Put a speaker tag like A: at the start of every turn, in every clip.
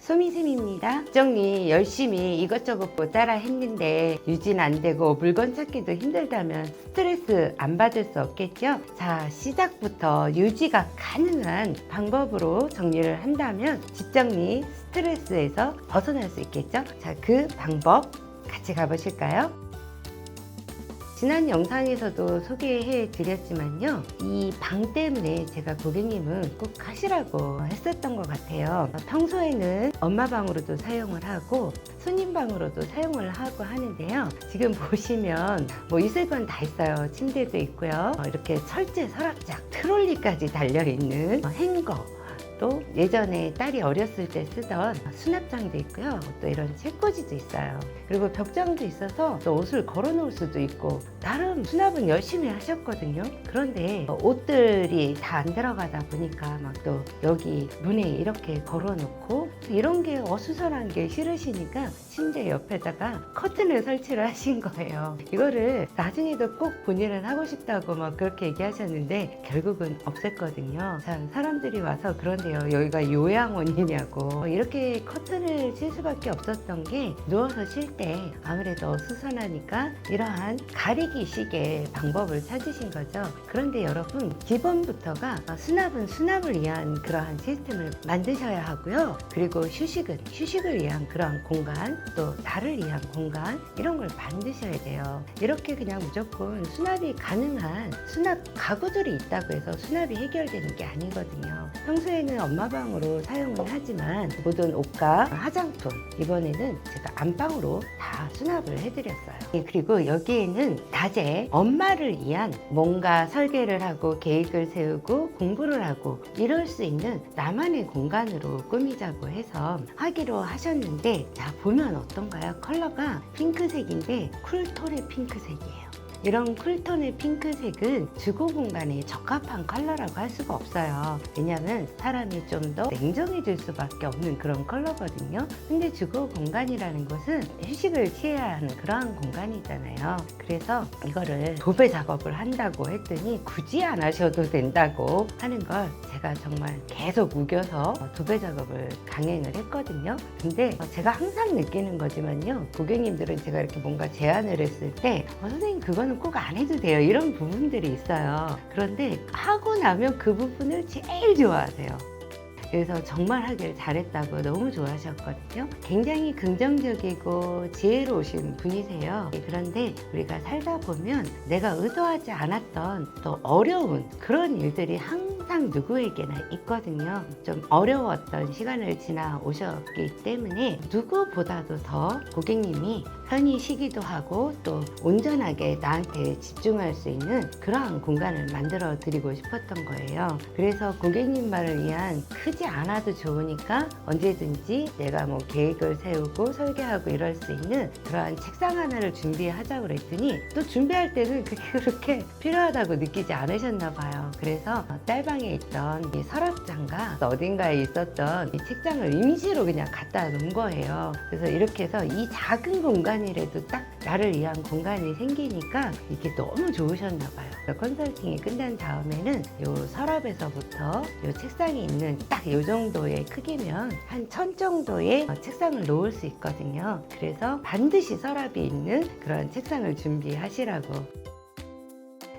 A: 소미쌤입니다. 정리 열심히 이것저것 따라 했는데 유지는 안 되고 물건 찾기도 힘들다면 스트레스 안 받을 수 없겠죠? 자, 시작부터 유지가 가능한 방법으로 정리를 한다면 뒷정리 스트레스에서 벗어날 수 있겠죠? 자, 그 방법 같이 가보실까요? 지난 영상에서도 소개해 드렸지만요, 이 방 때문에 제가 고객님은 꼭 하시라고 했었던 것 같아요. 평소에는 엄마 방으로도 사용을 하고 손님 방으로도 사용을 하고 하는데요, 지금 보시면 뭐 있을 건 다 있어요. 침대도 있고요, 이렇게 철제 서랍장, 트롤리까지 달려있는 행거, 또 예전에 딸이 어렸을 때 쓰던 수납장도 있고요, 또 이런 책꽂이도 있어요. 그리고 벽장도 있어서 또 옷을 걸어 놓을 수도 있고, 나름 수납은 열심히 하셨거든요. 그런데 옷들이 다 안 들어가다 보니까 막 또 여기 문에 이렇게 걸어 놓고 이런 게 어수선한 게 싫으시니까 침대 옆에다가 커튼을 설치를 하신 거예요. 이거를 나중에도 꼭 본인은 하고 싶다고 막 그렇게 얘기하셨는데 결국은 없앴거든요. 자, 사람들이 와서 그런데요, 여기가 요양원이냐고. 이렇게 커튼을 칠 수밖에 없었던 게 누워서 쉴 때 아무래도 어수선하니까 이러한 가리기 식의 방법을 찾으신 거죠. 그런데 여러분, 기본부터가 수납은 수납을 위한 그러한 시스템을 만드셔야 하고요. 그리고 휴식은 휴식을 위한 그러한 공간, 또 나를 위한 공간, 이런 걸 만드셔야 돼요. 이렇게 그냥 무조건 수납이 가능한 수납 가구들이 있다고 해서 수납이 해결되는 게 아니거든요. 평소에는 엄마 방으로 사용을 하지만 모든 옷과 화장품, 이번에는 제가 안방으로 다 수납을 해드렸어요. 그리고 여기에는 낮에 엄마를 위한 뭔가 설계를 하고 계획을 세우고 공부를 하고 이럴 수 있는 나만의 공간으로 꾸미자고 해서 하기로 하셨는데, 자, 보면 어떤가요? 컬러가 핑크색인데 쿨톤의 핑크색이에요. 이런 쿨톤의 핑크색은 주거 공간에 적합한 컬러라고 할 수가 없어요. 왜냐하면 사람이 좀 더 냉정해질 수밖에 없는 그런 컬러거든요. 근데 주거 공간이라는 것은 휴식을 취해야 하는 그러한 공간이잖아요. 그래서 이거를 도배 작업을 한다고 했더니 굳이 안 하셔도 된다고 하는 걸 제가 정말 계속 우겨서 도배 작업을 강행을 했거든요. 근데 제가 항상 느끼는 거지만요, 고객님들은 제가 이렇게 뭔가 제안을 했을 때 선생님 그거는 꼭 안 해도 돼요, 이런 부분들이 있어요. 그런데 하고 나면 그 부분을 제일 좋아하세요. 그래서 정말 하길 잘했다고 너무 좋아하셨거든요. 굉장히 긍정적이고 지혜로우신 분이세요. 그런데 우리가 살다 보면 내가 의도하지 않았던 또 어려운 그런 일들이 항상 누구에게나 있거든요. 좀 어려웠던 시간을 지나 오셨기 때문에 누구보다도 더 고객님이 편히 쉬기도 하고 또 온전하게 나한테 집중할 수 있는 그러한 공간을 만들어 드리고 싶었던 거예요. 그래서 고객님 말을 위한 크지 않아도 좋으니까 언제든지 내가 뭐 계획을 세우고 설계하고 이럴 수 있는 그러한 책상 하나를 준비하자고 그랬더니 또 준비할 때는 그게 그렇게 필요하다고 느끼지 않으셨나 봐요. 그래서 딸방에 있던 이 서랍장과 어딘가에 있었던 이 책장을 임시로 그냥 갖다 놓은 거예요. 그래서 이렇게 해서 이 작은 공간이라도 딱 나를 위한 공간이 생기니까 이게 너무 좋으셨나 봐요. 컨설팅이 끝난 다음에는 요 서랍에서부터 요 책상이 있는 딱 요 정도의 크기면 한 1000 정도의 책상을 놓을 수 있거든요. 그래서 반드시 서랍이 있는 그런 책상을 준비하시라고.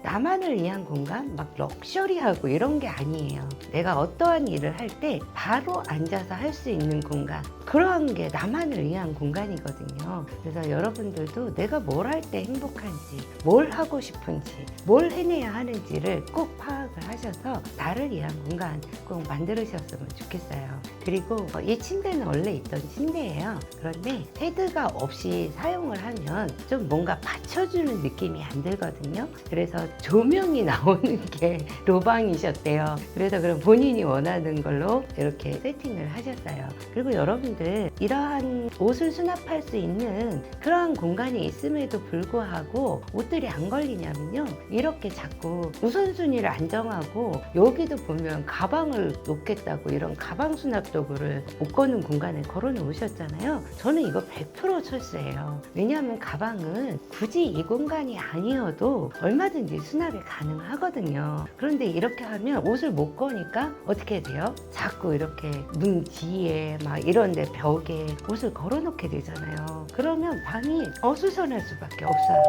A: 나만을 위한 공간, 막 럭셔리하고 이런 게 아니에요. 내가 어떠한 일을 할 때 바로 앉아서 할 수 있는 공간, 그러한 게 나만을 위한 공간이거든요. 그래서 여러분들도 내가 뭘 할 때 행복한지, 뭘 하고 싶은지, 뭘 해내야 하는지를 꼭 파악을 하셔서 나를 위한 공간 꼭 만들으셨으면 좋겠어요. 그리고 이 침대는 원래 있던 침대예요. 그런데 헤드가 없이 사용을 하면 좀 뭔가 받쳐주는 느낌이 안 들거든요. 그래서 조명이 나오는 게 로방이셨대요. 그래서 그럼 본인이 원하는 걸로 이렇게 세팅을 하셨어요. 그리고 여러분들, 이러한 옷을 수납할 수 있는 그러한 공간이 있음에도 불구하고 옷들이 안 걸리냐면요, 이렇게 자꾸 우선순위를 안 정하고 여기도 보면 가방을 놓겠다고 이런 가방 수납 도구를 옷 거는 공간에 걸어 놓으셨잖아요. 저는 이거 100% 철수예요. 왜냐하면 가방은 굳이 이 공간이 아니어도 얼마든지 수납이 가능하거든요. 그런데 이렇게 하면 옷을 못 거니까 어떻게 돼요? 자꾸 이렇게 문 뒤에 막 이런 데 벽에 옷을 걸어놓게 되잖아요. 그러면 방이 어수선할 수밖에 없어요.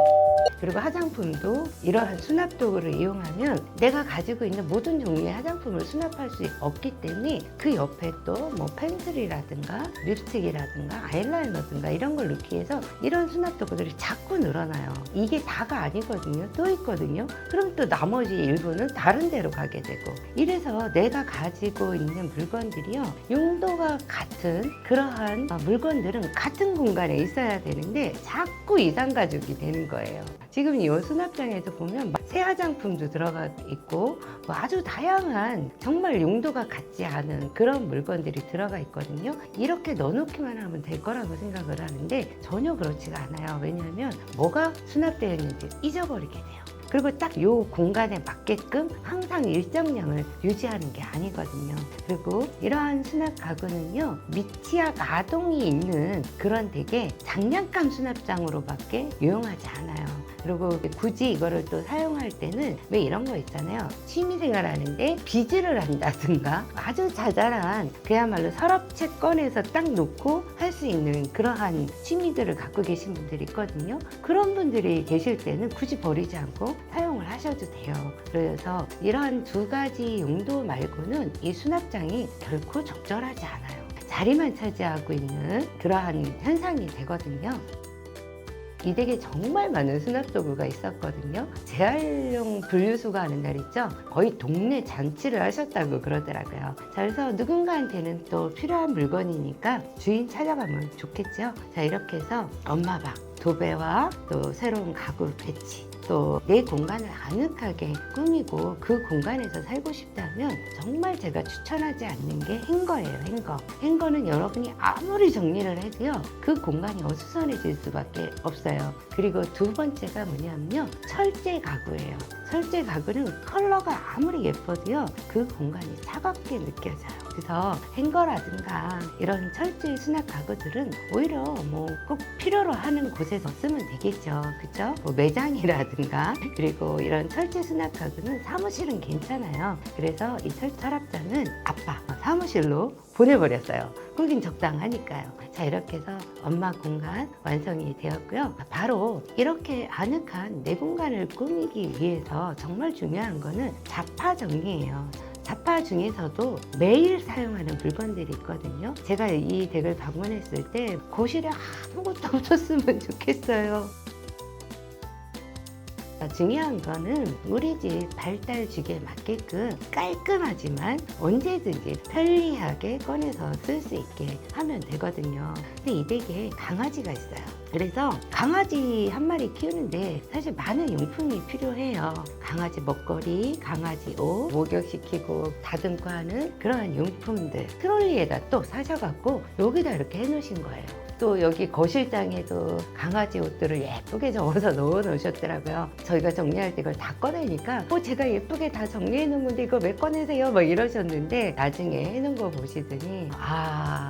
A: 그리고 화장품도 이러한 수납 도구를 이용하면 내가 가지고 있는 모든 종류의 화장품을 수납할 수 없기 때문에 그 옆에 또 뭐 펜슬이라든가 립스틱이라든가 아이라이너든가 이런 걸 넣기 위해서 이런 수납 도구들이 자꾸 늘어나요. 이게 다가 아니거든요. 또 있거든요. 그럼 또 나머지 일부는 다른 데로 가게 되고, 이래서 내가 가지고 있는 물건들이요, 용도가 같은 그러한 물건들은 같은 공간에 있어야 되는데 자꾸 이상 가족이 되는 거예요. 지금 이 수납장에도 보면 새 화장품도 들어가 있고 뭐 아주 다양한 정말 용도가 같지 않은 그런 물건들이 들어가 있거든요. 이렇게 넣어놓기만 하면 될 거라고 생각을 하는데 전혀 그렇지가 않아요. 왜냐하면 뭐가 수납되어 있는지 잊어버리게 돼요. 그리고 딱 요 공간에 맞게끔 항상 일정량을 유지하는 게 아니거든요. 그리고 이러한 수납 가구는요, 미취학 아동이 있는 그런 되게 장난감 수납장으로밖에 유용하지 않아요. 그리고 굳이 이거를 또 사용할 때는 왜 이런 거 있잖아요. 취미생활 하는데 비즈를 한다든가 아주 자잘한 그야말로 서랍채 꺼내서 딱 놓고 할 수 있는 그러한 취미들을 갖고 계신 분들이 있거든요. 그런 분들이 계실 때는 굳이 버리지 않고 사용을 하셔도 돼요. 그래서 이러한 두 가지 용도 말고는 이 수납장이 결코 적절하지 않아요. 자리만 차지하고 있는 그러한 현상이 되거든요. 이 댁에 정말 많은 수납 도구가 있었거든요. 재활용 분리수거 하는 날 있죠? 거의 동네 잔치를 하셨다고 그러더라고요. 자, 그래서 누군가한테는 또 필요한 물건이니까 주인 찾아가면 좋겠죠? 자, 이렇게 해서 엄마 방, 도배와 또 새로운 가구 배치, 또 내 공간을 아늑하게 꾸미고 그 공간에서 살고 싶다면 정말 제가 추천하지 않는 게 행거예요. 행거. 행거는 여러분이 아무리 정리를 해도요, 그 공간이 어수선해질 수밖에 없어요. 그리고 두 번째가 뭐냐면요, 철제 가구예요. 철제 가구는 컬러가 아무리 예뻐도요, 그 공간이 차갑게 느껴져요. 그래서 행거라든가 이런 철제 수납 가구들은 오히려 뭐 꼭 필요로 하는 곳에서 쓰면 되겠죠. 그죠? 뭐 매장이라든가, 그리고 이런 철제 수납 가구는 사무실은 괜찮아요. 그래서 이 서랍장은 아빠 사무실로 보내버렸어요. 거긴 적당하니까요. 자, 이렇게 해서 엄마 공간 완성이 되었고요. 바로 이렇게 아늑한 내 공간을 꾸미기 위해서 정말 중요한 거는 잡화 정리예요. 잡화 중에서도 매일 사용하는 물건들이 있거든요. 제가 이 댁을 방문했을 때 거실에 아무것도 없었으면 좋겠어요. 중요한 거는 우리 집 발달 주기에 맞게끔 깔끔하지만 언제든지 편리하게 꺼내서 쓸 수 있게 하면 되거든요. 근데 이 댁에 강아지가 있어요. 그래서 강아지 한 마리 키우는데 사실 많은 용품이 필요해요. 강아지 먹거리, 강아지 옷, 목욕시키고 다듬고 하는 그러한 용품들 트롤리에다 또 사셔갖고 여기다 이렇게 해놓으신 거예요. 또 여기 거실장에도 강아지 옷들을 예쁘게 적어서 넣어 놓으셨더라고요. 저희가 정리할 때 이걸 다 꺼내니까 제가 예쁘게 다 정리해 놓은 건데 이거 왜 꺼내세요? 막 이러셨는데 나중에 해놓은 거 보시더니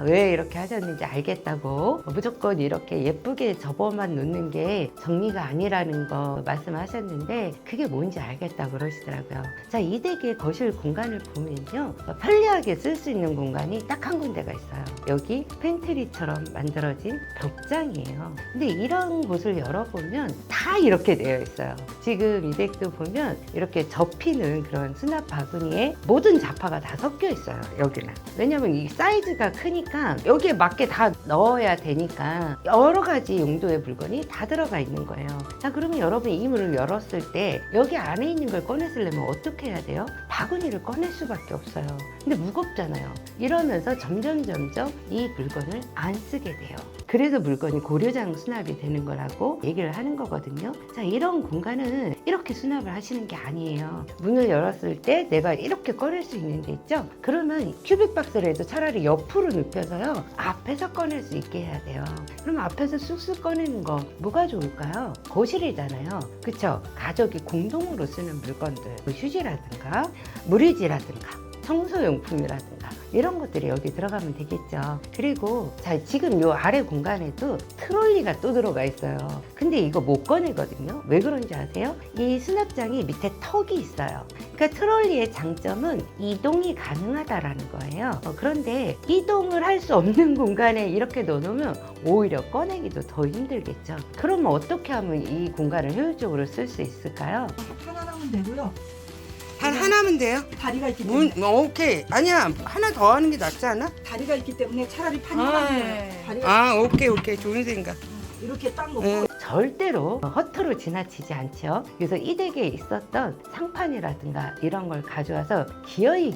A: 왜 이렇게 하셨는지 알겠다고, 무조건 이렇게 예쁘게 접어만 놓는 게 정리가 아니라는 거 말씀하셨는데 그게 뭔지 알겠다고 그러시더라고요. 자, 이 댁의 거실 공간을 보면요, 편리하게 쓸 수 있는 공간이 딱 한 군데가 있어요. 여기 팬트리처럼 만들어진 벽장이에요. 근데 이런 곳을 열어보면 다 이렇게 되어 있어요. 지금 이 댁도 보면 이렇게 접히는 그런 수납 바구니에 모든 잡화가 다 섞여 있어요. 여기는. 왜냐면 이 사이즈가 크니까 여기에 맞게 다 넣어야 되니까 여러 가지 용도의 물건이 다 들어가 있는 거예요. 자, 그러면 여러분이 이 문을 열었을 때 여기 안에 있는 걸 꺼내시려면 어떻게 해야 돼요? 바구니를 꺼낼 수밖에 없어요. 근데 무겁잖아요. 이러면서 점점 이 물건을 안 쓰게 돼요. 그래서 물건이 고려장 수납이 되는 거라고 얘기를 하는 거거든요. 자, 이런 공간은 이렇게 수납을 하시는 게 아니에요. 문을 열었을 때 내가 이렇게 꺼낼 수 있는 데 있죠? 그러면 큐빅박스를 해도 차라리 옆으로 눕혀서요, 앞에서 꺼낼 수 있게 해야 돼요. 그럼 앞에서 쑥쑥 꺼내는 거 뭐가 좋을까요? 거실이잖아요. 그쵸? 가족이 공동으로 쓰는 물건들, 휴지라든가 물의지라든가 청소용품이라든가 이런 것들이 여기 들어가면 되겠죠. 그리고 자, 지금 요 아래 공간에도 트롤리가 또 들어가 있어요. 근데 이거 못 꺼내거든요. 왜 그런지 아세요? 이 수납장이 밑에 턱이 있어요. 그러니까 트롤리의 장점은 이동이 가능하다라는 거예요. 그런데 이동을 할 수 없는 공간에 이렇게 넣어놓으면 오히려 꺼내기도 더 힘들겠죠. 그러면 어떻게 하면 이 공간을 효율적으로 쓸 수 있을까요?
B: 하나 하면 되고요.
C: 하나면 돼요?
B: 다리가 있기 때문에
C: 오케이. 아니야, 하나 더 하는 게 낫지 않아?
B: 다리가 있기 때문에 차라리 판이 하나 다리가
C: 아, 오케이. 좋은 생각.
B: 이렇게 딱 놓고
C: 네.
A: 절대로 허투루 지나치지 않죠. 그래서 이 댁에 있었던 상판이라든가 이런 걸 가져와서 기어이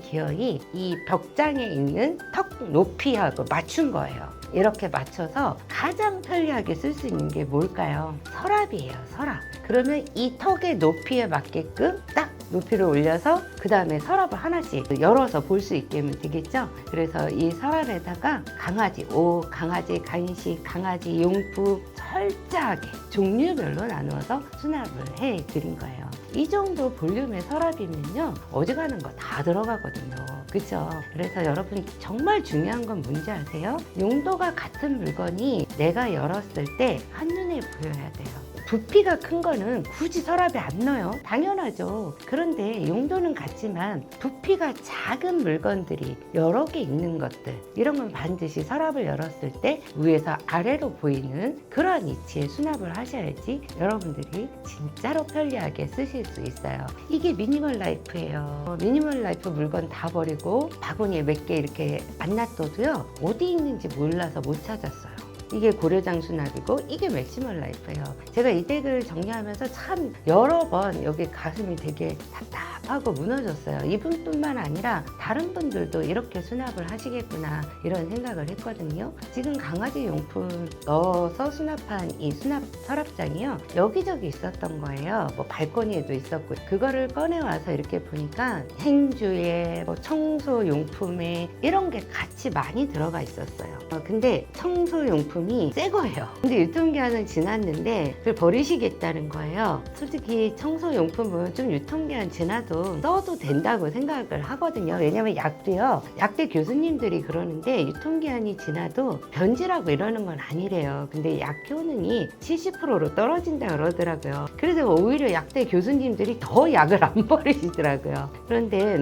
A: 이 벽장에 있는 턱 높이하고 맞춘 거예요. 이렇게 맞춰서 가장 편리하게 쓸 수 있는 게 뭘까요? 서랍이에요, 서랍. 그러면 이 턱의 높이에 맞게끔 딱 높이를 올려서 그 다음에 서랍을 하나씩 열어서 볼 수 있게 하면 되겠죠. 그래서 이 서랍에다가 강아지 옷, 강아지 간식, 강아지 용품 철저하게 종류별로 나누어서 수납을 해드린 거예요. 이 정도 볼륨의 서랍이면요, 어지간한 거 다 들어가거든요. 그죠? 그래서 여러분 정말 중요한 건 뭔지 아세요? 용도가 같은 물건이 내가 열었을 때 한눈에 보여야 돼요. 부피가 큰 거는 굳이 서랍에 안 넣어요. 당연하죠. 그런데 용도는 같지만 부피가 작은 물건들이 여러 개 있는 것들, 이런 건 반드시 서랍을 열었을 때 위에서 아래로 보이는 그러한 위치에 수납을 하셔야지 여러분들이 진짜로 편리하게 쓰실 수 있어요. 이게 미니멀 라이프예요. 미니멀 라이프 물건 다 버리고 바구니에 몇 개 이렇게 안 놔둬도요, 어디 있는지 몰라서 못 찾았어요. 이게 고려장 수납이고 이게 맥시멀 라이프예요. 제가 이 댁을 정리하면서 참 여러 번 여기 가슴이 되게 답답하고 무너졌어요. 이분뿐만 아니라 다른 분들도 이렇게 수납을 하시겠구나 이런 생각을 했거든요. 지금 강아지 용품 넣어서 수납한 이 수납 서랍장이요, 여기저기 있었던 거예요. 뭐 발코니에도 있었고, 그거를 꺼내와서 이렇게 보니까 행주에 뭐 청소 용품에 이런 게 같이 많이 들어가 있었어요. 근데 청소 용품 새 거예요. 근데 유통기한은 지났는데 그걸 버리시겠다는 거예요. 솔직히 청소용품은 좀 유통기한 지나도 써도 된다고 생각을 하거든요. 왜냐면 약도요, 약대 교수님들이 그러는데 유통기한이 지나도 변질하고 이러는 건 아니래요. 근데 약 효능이 70%로 떨어진다 그러더라고요. 그래서 오히려 약대 교수님들이 더 약을 안 버리시더라고요. 그런데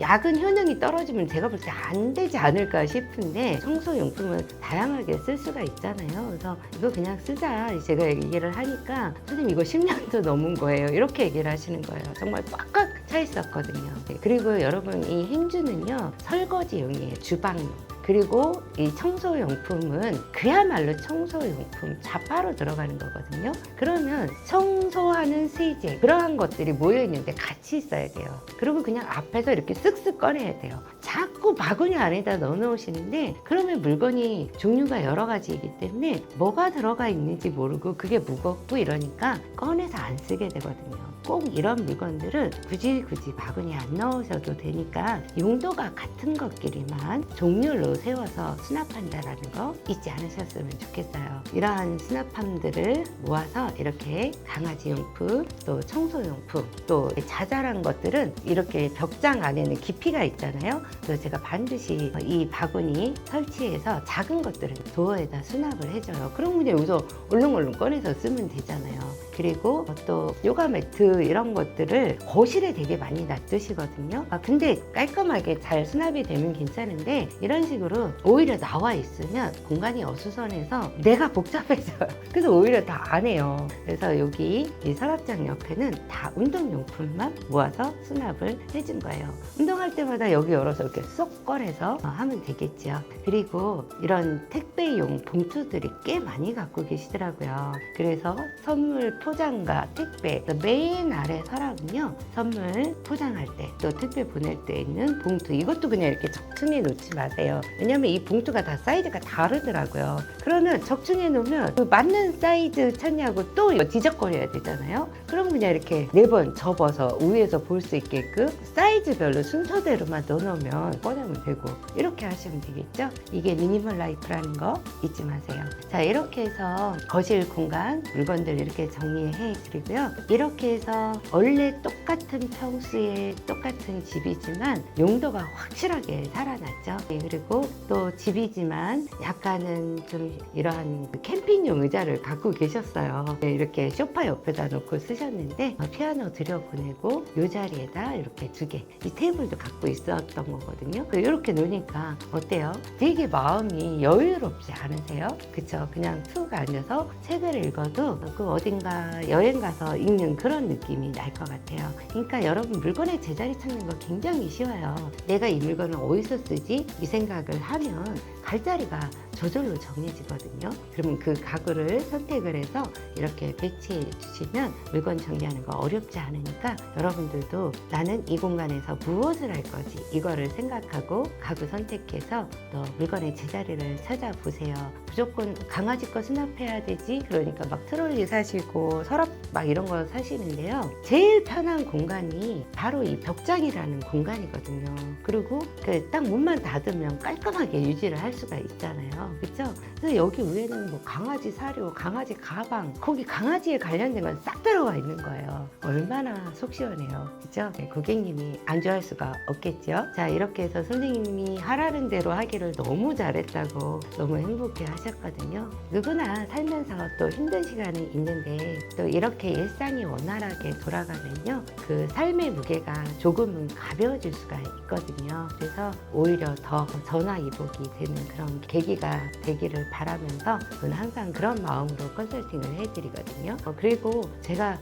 A: 약은 효능이 떨어지면 제가 볼 때 안 되지 않을까 싶은데, 청소용품은 다양하게 쓸 수가 있잖아요. 그래서 이거 그냥 쓰자 제가 얘기를 하니까 선생님 이거 10년도 넘은 거예요, 이렇게 얘기를 하시는 거예요. 정말 꽉꽉 차 있었거든요. 그리고 여러분, 이 행주는요 설거지용이에요. 주방용. 그리고 이 청소용품은 그야말로 청소용품 자파로 들어가는 거거든요. 그러면 청소하는 세제, 그러한 것들이 모여있는데 같이 있어야 돼요. 그리고 그냥 앞에서 이렇게 쓱쓱 꺼내야 돼요. 자꾸 바구니 안에다 넣어 놓으시는데, 그러면 물건이 종류가 여러 가지이기 때문에 뭐가 들어가 있는지 모르고 그게 무겁고 이러니까 꺼내서 안 쓰게 되거든요. 꼭 이런 물건들은 굳이 바구니에 안 넣으셔도 되니까 용도가 같은 것끼리만 종류로 세워서 수납한다라는 거 잊지 않으셨으면 좋겠어요. 이러한 수납함들을 모아서 이렇게 강아지용품, 또 청소용품, 또 자잘한 것들은 이렇게 벽장 안에는 깊이가 있잖아요. 그래서 제가 반드시 이 바구니 설치해서 작은 것들은 도어에다 수납을 해줘요. 그럼 그냥 여기서 얼른 꺼내서 쓰면 되잖아요. 그리고 또 요가 매트 이런 것들을 거실에 되게 많이 놔두시거든요. 근데 깔끔하게 잘 수납이 되면 괜찮은데, 이런 식으로 오히려 나와 있으면 공간이 어수선해서 내가 복잡해져요. 그래서 오히려 다 안 해요. 그래서 여기 이 서랍장 옆에는 다 운동용품만 모아서 수납을 해준 거예요. 운동할 때마다 여기 열어서 이렇게 쏙 꺼내서 하면 되겠죠. 그리고 이런 택배용 봉투들이 꽤 많이 갖고 계시더라고요. 그래서 선물 포장과 택배, 맨 아래 서랍은요, 선물 포장할 때 또 택배 보낼 때 있는 봉투, 이것도 그냥 이렇게 적층해 놓지 마세요. 왜냐면 이 봉투가 다 사이즈가 다르더라고요. 그러면 적층해 놓으면 그 맞는 사이즈 찾냐고 또 뒤적거려야 되잖아요. 그럼 그냥 이렇게 4번 접어서 위에서 볼 수 있게끔 사이즈별로 순서대로만 넣어놓으면 꺼내면 되고, 이렇게 하시면 되겠죠. 이게 미니멀 라이프라는 거 잊지 마세요. 자, 이렇게 해서 거실 공간 물건들 이렇게 정리 정리해드리고요. 이렇게 해서 원래 똑같은 평수의 똑같은 집이지만 용도가 확실하게 살아났죠. 그리고 또 집이지만 약간은 좀 이러한 캠핑용 의자를 갖고 계셨어요. 이렇게 소파 옆에다 놓고 쓰셨는데 피아노 들여보내고 이 자리에다 이렇게 2개, 이 테이블도 갖고 있었던 거거든요. 이렇게 놓으니까 어때요? 되게 마음이 여유롭지 않으세요? 그쵸? 그냥 툭 앉아서 책을 읽어도 그 어딘가 여행 가서 읽는 그런 느낌이 날 것 같아요. 그러니까 여러분 물건의 제자리 찾는 거 굉장히 쉬워요. 내가 이 물건을 어디서 쓰지? 이 생각을 하면 갈 자리가 저절로 정해지거든요. 그러면 그 가구를 선택을 해서 이렇게 배치해 주시면 물건 정리하는 거 어렵지 않으니까 여러분들도 나는 이 공간에서 무엇을 할 거지? 이거를 생각하고 가구 선택해서 또 물건의 제자리를 찾아보세요. 무조건 강아지 거 수납해야 되지? 그러니까 막 트롤리 사시고 서랍 막 이런 거 사시는데요. 제일 편한 공간이 바로 이 벽장이라는 공간이거든요. 그리고 그 딱 문만 닫으면 깔끔하게 유지를 할 수가 있잖아요. 그쵸? 그래서 여기 위에는 뭐 강아지 사료, 강아지 가방, 거기 강아지에 관련된 건 싹 들어가 있는 거예요. 얼마나 속 시원해요. 그죠? 네, 고객님이 안 좋아할 수가 없겠죠? 자, 이렇게 해서 선생님이 하라는 대로 하기를 너무 잘했다고 너무 행복해 하셨거든요. 누구나 살면서 또 힘든 시간이 있는데 또 이렇게 일상이 원활하게 돌아가면요. 그 삶의 무게가 조금은 가벼워질 수가 있거든요. 그래서 오히려 더 전화위복이 되는 그런 계기가 되기를 바라면서 저는 항상 그런 마음으로 컨설팅을 해드리거든요. 그리고 제가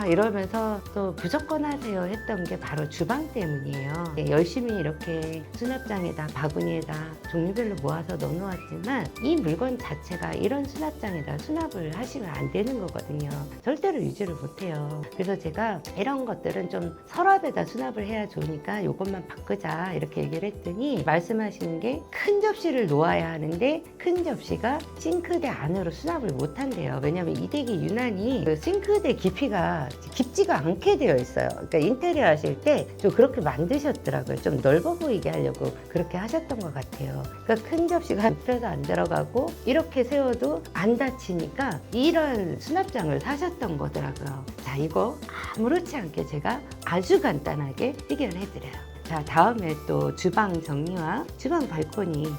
A: 이러면서 또 무조건 하세요 했던 게 바로 주방 때문이에요. 열심히 이렇게 수납장에다 바구니에다 종류별로 모아서 넣어놓았지만 이 물건 자체가 이런 수납장에다 수납을 하시면 안 되는 거거든요. 절대로 유지를 못해요. 그래서 제가 이런 것들은 좀 서랍에다 수납을 해야 좋으니까 이것만 바꾸자 이렇게 얘기를 했더니 말씀하시는 게 큰 접시를 놓아야 하는데 큰 접시가 싱크대 안으로 수납을 못 한대요. 왜냐면 이 댁이 유난히 그 싱크대 깊이가 깊지가 않게 되어 있어요. 그러니까 인테리어 하실 때 좀 그렇게 만드셨더라고요. 좀 넓어 보이게 하려고 그렇게 하셨던 것 같아요. 그러니까 큰 접시가 눕혀서 안 들어가고 이렇게 세워도 안 닫히니까 이런 수납장을 사셨던 거더라고요. 자, 이거 아무렇지 않게 제가 아주 간단하게 해결해 드려요. 자, 다음에 또 주방 정리와 주방 발코니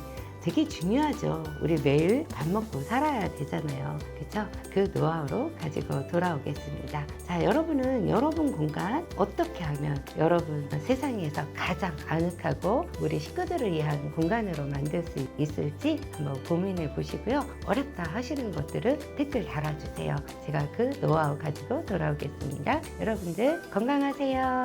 A: 되게 중요하죠. 우리 매일 밥 먹고 살아야 되잖아요. 그렇죠? 그 노하우로 가지고 돌아오겠습니다. 자, 여러분은 여러분 공간 어떻게 하면 여러분 세상에서 가장 아늑하고 우리 식구들을 위한 공간으로 만들 수 있을지 한번 고민해 보시고요. 어렵다 하시는 것들은 댓글 달아주세요. 제가 그 노하우 가지고 돌아오겠습니다. 여러분들 건강하세요.